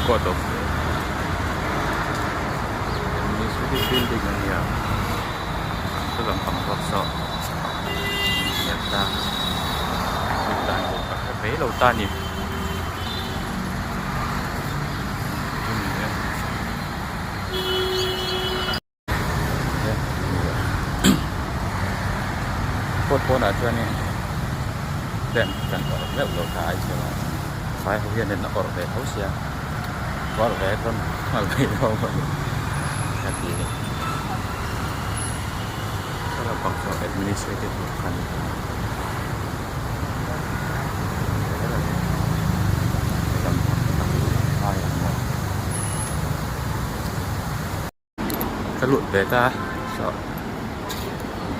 court of administrative building na niya. Ito lang pang bakso. Yata. May ilaw tanim. Phố nào cho nên đèn cần có rất là khá chứ phải không hiện nên nó có về thấu xe có về con mà về đâu mà cái gì đó là bằng số administrative phần cái luật về ta sợ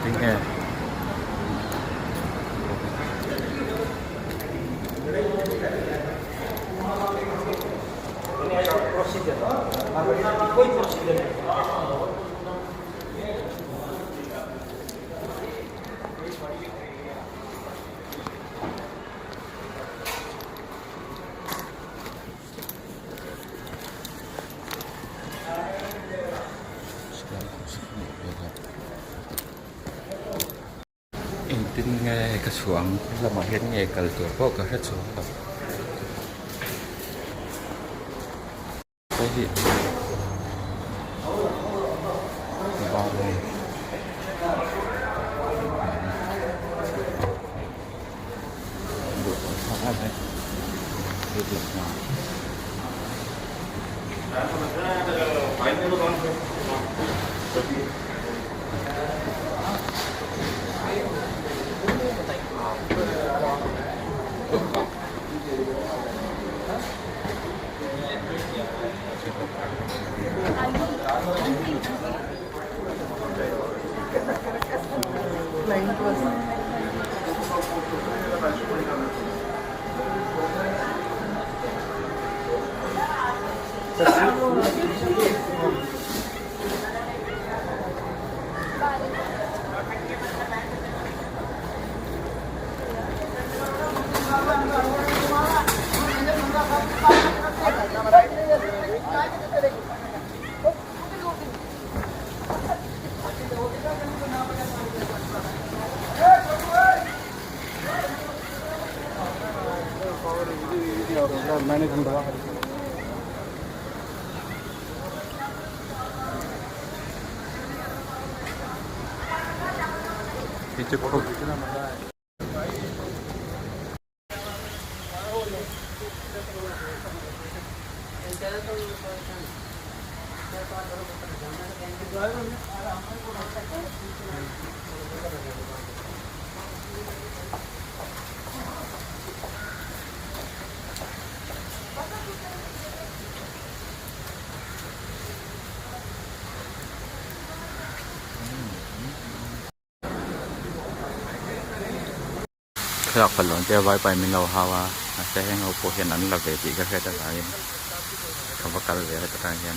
tiếng nghe tin nghe cái xuống là mà hiện nghe cái tuổi có cái hết xuống rồi cái gì bao này được không đấy được được nào itu kok khắc phần lớn cho vay bài mình lâu hawa sẽ hẹn hậu phụ hiện ảnh là về chỉ các cái tất cả những không có cả về tất cả hiện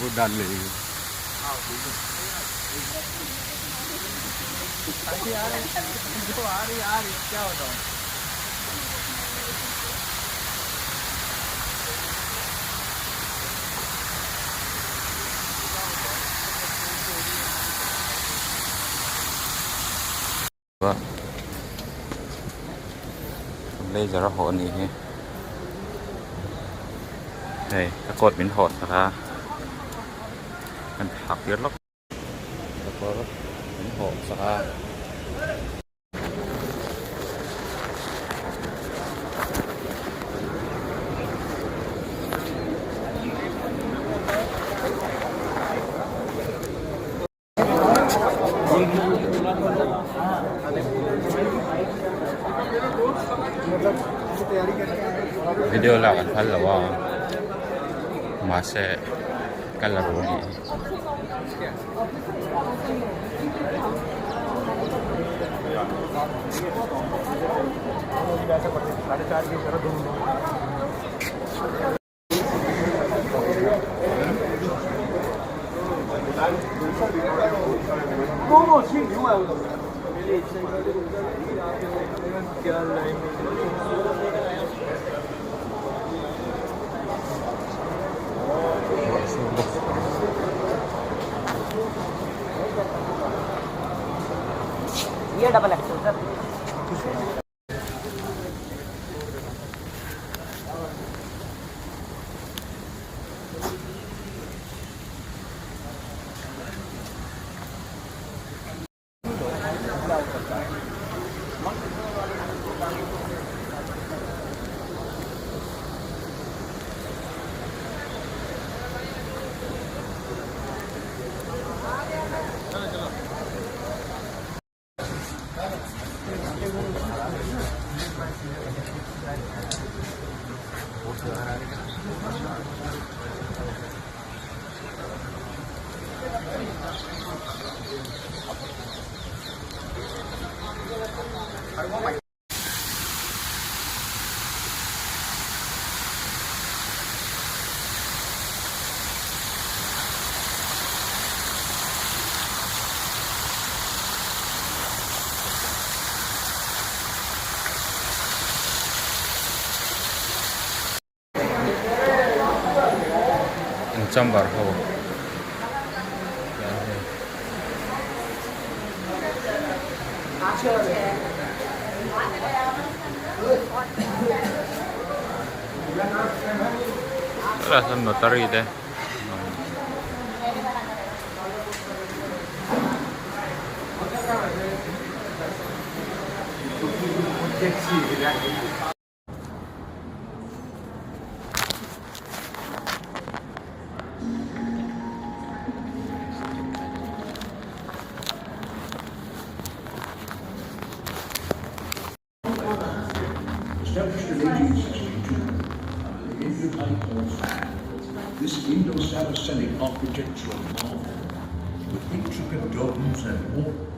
vô đan lì vâng đây giờ nó hột này đây các cột biến hột raมันหักเยอะแล้วก็biến hột ra video là kan hal lawa mase kalaro ni Jambar ho. Rasa notary deh. Established in 1862 under the Indian fan, this Indo-Saracenic architectural marvel, with intricate domes and